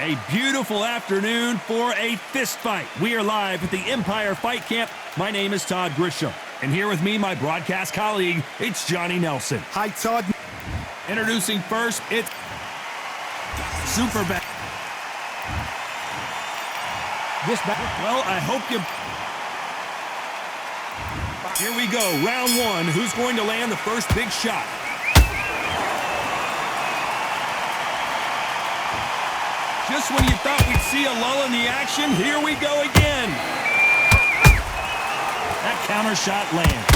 A beautiful afternoon for a fist fight. We are live at the Empire Fight Camp. My name is Todd Grisham. And here with me, my broadcast colleague, it's Johnny Nelson. Hi, Todd. Introducing first, it's Superbad. Well, I hope you... Here we go, round one. Who's going to land the first big shot? Just when you thought we'd see a lull in the action, here we go again. That counter shot lands.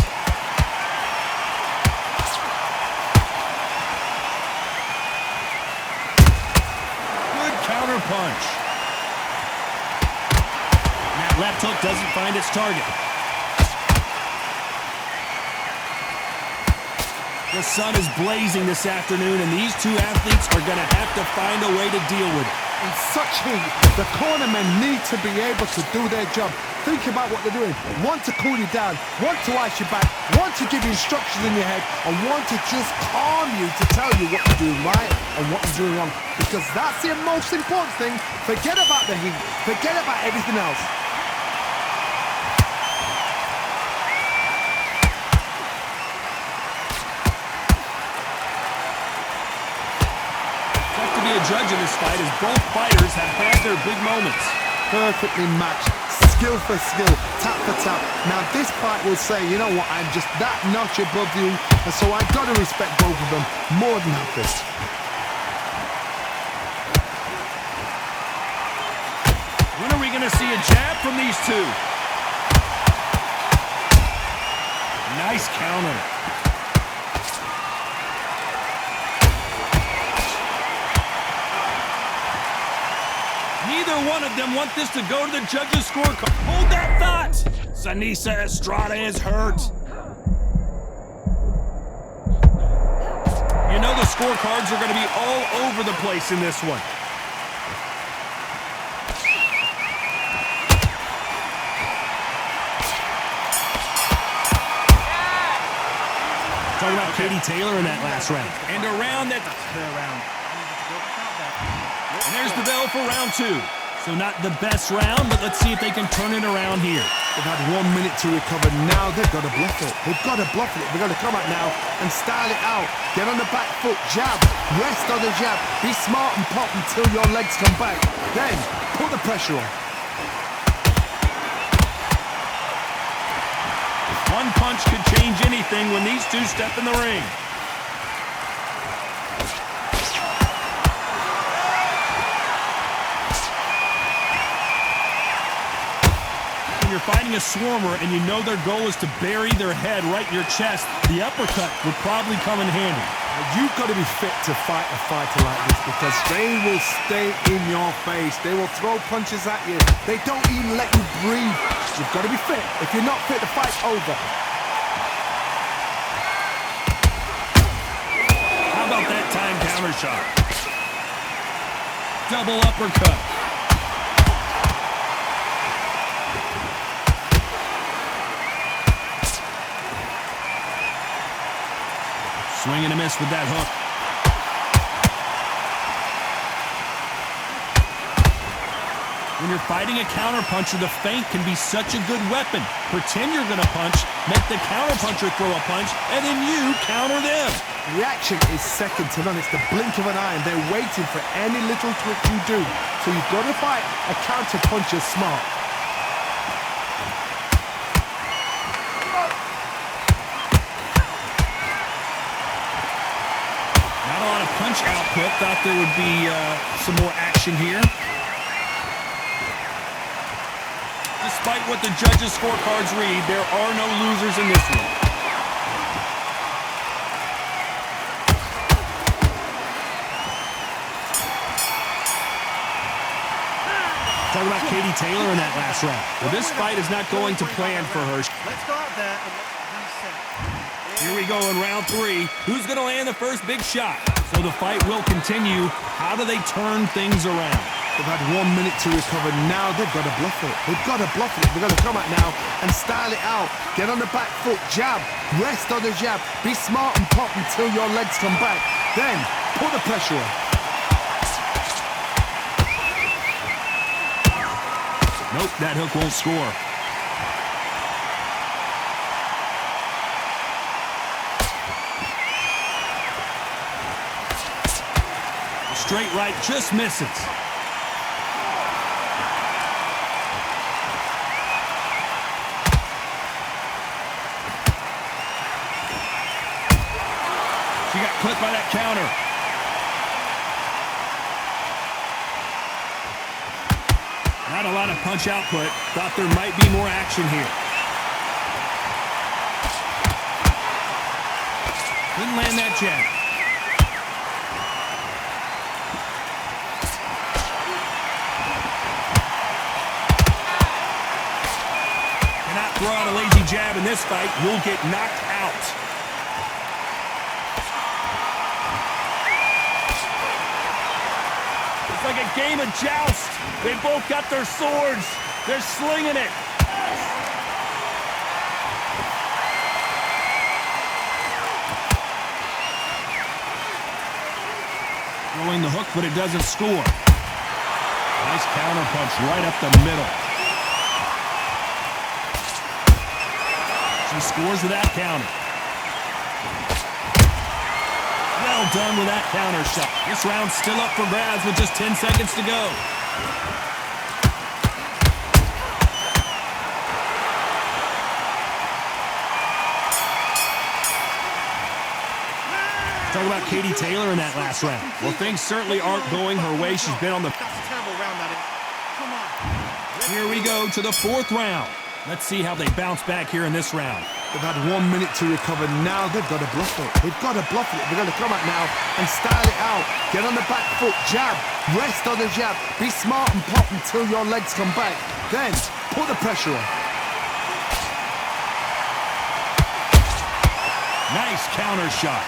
Good counter punch. That left hook doesn't find its target. The sun is blazing this afternoon, and these two athletes are going to have to find a way to deal with it. In such heat, the cornermen need to be able to do their job. Think about what they're doing. One to cool you down, one to ice you back, one to give you instructions in your head, and one to just calm you to tell you what you're doing right and what you're doing wrong. Because that's the most important thing. Forget about the heat. Forget about everything else. Be a judge in this fight as both fighters have had their big moments. Perfectly matched, skill for skill, tap for tap. Now this fight will say, you know what, I'm just that notch above you, and so I've got to respect both of them more than happy. When are we going to see a jab from these two? Nice counter. Neither one of them want this to go to the judges' scorecard. Hold that thought! Seniesa Estrada is hurt. You know the scorecards are going to be all over the place in this one. Talking about Katie Taylor in that last round. And a round that... And there's the bell for round two. So not the best round, but let's see if they can turn it around here. They've had 1 minute to recover. Now they've got to bluff it. They've got to bluff it. They've got to come out now and style it out. Get on the back foot, jab, rest on the jab. Be smart and pop until your legs come back. Then put the pressure on. One punch could change anything when these two step in the ring. You're fighting a swarmer and you know their goal is to bury their head right in your chest, the uppercut would probably come in handy. You've got to be fit to fight a fighter like this because they will stay in your face. They will throw punches at you. They don't even let you breathe. You've got to be fit. If you're not fit, the fight's over. How about that time counter shot? Double uppercut. Swing and a miss with that hook. When you're fighting a counterpuncher, the feint can be such a good weapon. Pretend you're going to punch, make the counterpuncher throw a punch, and then you counter them. Reaction is second to none. It's the blink of an eye, and they're waiting for any little trick you do. So you've got to fight a counterpuncher smart. Punch output. Thought there would be some more action here. Despite what the judges' scorecards read, there are no losers in this one. Talking about Katie Taylor in that last round. Well, this fight is not going to plan for her. Let's go out there and reset. Here we go in round three. Who's going to land the first big shot? So the fight will continue. How do they turn things around? They've had 1 minute to recover. Now they've got to bluff it. They've got to bluff it. They've got to come out now and style it out. Get on the back foot, jab, rest on the jab. Be smart and pop until your legs come back. Then put the pressure on. Nope, that hook won't score. Straight right just misses. She got clipped by that counter. Not a lot of punch output. Thought there might be more action here. Couldn't land that jab. Throw out a lazy jab in this fight, you'll get knocked out. It's like a game of joust. They both got their swords. They're slinging it. Throwing the hook, but it doesn't score. Nice counter punch right up the middle. She scores with that counter. Well done with that counter shot. This round's still up for grabs with just 10 seconds to go. Talk about Katie Taylor in that last round. Well, things certainly aren't going her way. She's been on the... That's a terrible round, that is. Come on. Here we go to the fourth round. Let's see how they bounce back here in this round. They've had 1 minute to recover. Now they've got to bluff it. They've got to bluff it. They've got to come out now and style it out. Get on the back foot, jab, rest on the jab. Be smart and pop until your legs come back. Then put the pressure on. Nice counter shot.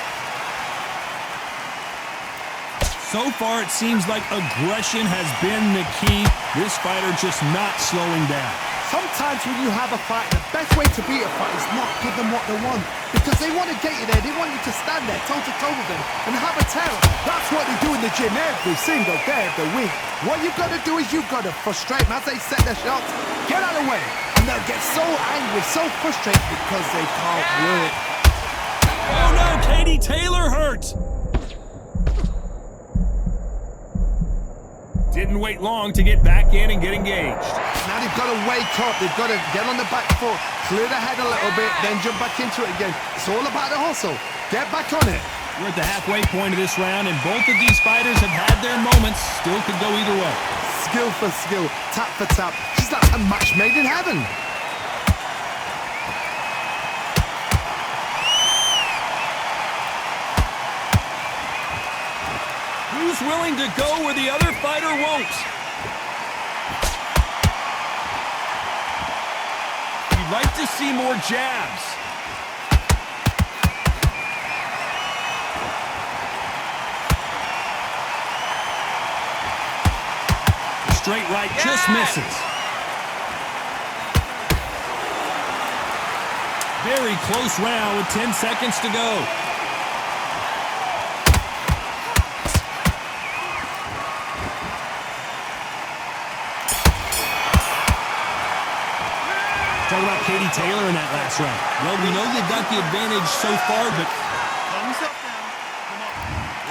So far, it seems like aggression has been the key. This fighter just not slowing down. Sometimes when you have a fight, the best way to beat a fight is not give them what they want. Because they want to get you there. They want you to stand there toe-to-toe with them and have a terror. That's what they do in the gym every single day of the week. What you've got to do is you've got to frustrate them as they set their shots. Get out of the way. And they'll get so angry, so frustrated because they can't work. Oh no, Katie Taylor hurt. Didn't wait long to get back in and get engaged. Now they've got to wake up. They've got to get on the back foot, clear the head a little bit, then jump back into it again. It's all about the hustle. Get back on it. We're at the halfway point of this round, and both of these fighters have had their moments. Still could go either way. Skill for skill, tap for tap. She's like a match made in heaven. Who's willing to go where the other fighter won't? You'd like to see more jabs. The straight right just misses. Very close round with 10 seconds to go. Talk about Katie Taylor in that last round. Well, we know they've got the advantage so far, but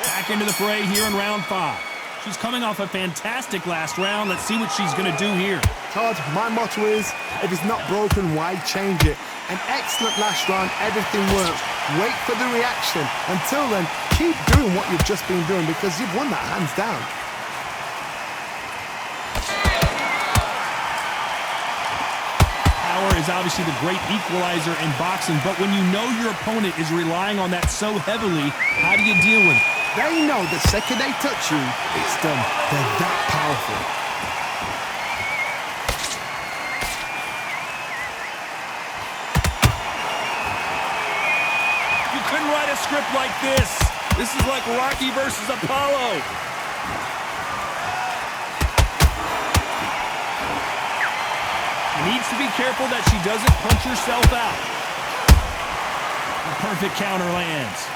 back into the fray here in round 5. She's coming off a fantastic last round. Let's see what she's going to do here. Todd, my motto is, if it's not broken, why change it? An excellent last round, everything works. Wait for the reaction. Until then, keep doing what you've just been doing because you've won that hands down. Power is obviously the great equalizer in boxing, but when you know your opponent is relying on that so heavily, how do you deal with it? They know the second they touch you, it's done. They're that powerful. You couldn't write a script like this. This is like Rocky versus Apollo. She needs to be careful that she doesn't punch herself out. A perfect counter lands.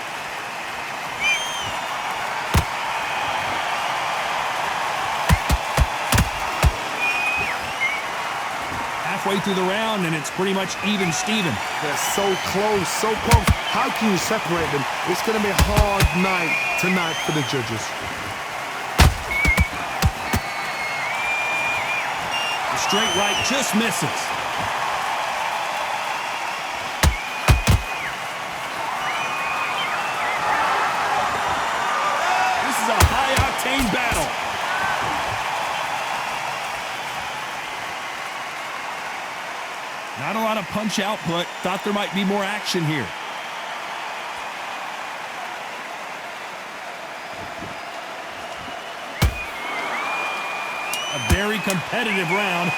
Halfway through the round, and it's pretty much even Steven. They're so close, so close. How can you separate them? It's going to be a hard night tonight for the judges. The straight right just misses. This is a high-octane battle. Not a lot of punch output. Thought there might be more action here. A very competitive round.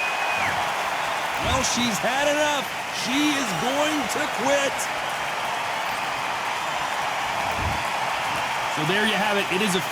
Well, she's had enough. She is going to quit. So there you have it. It is a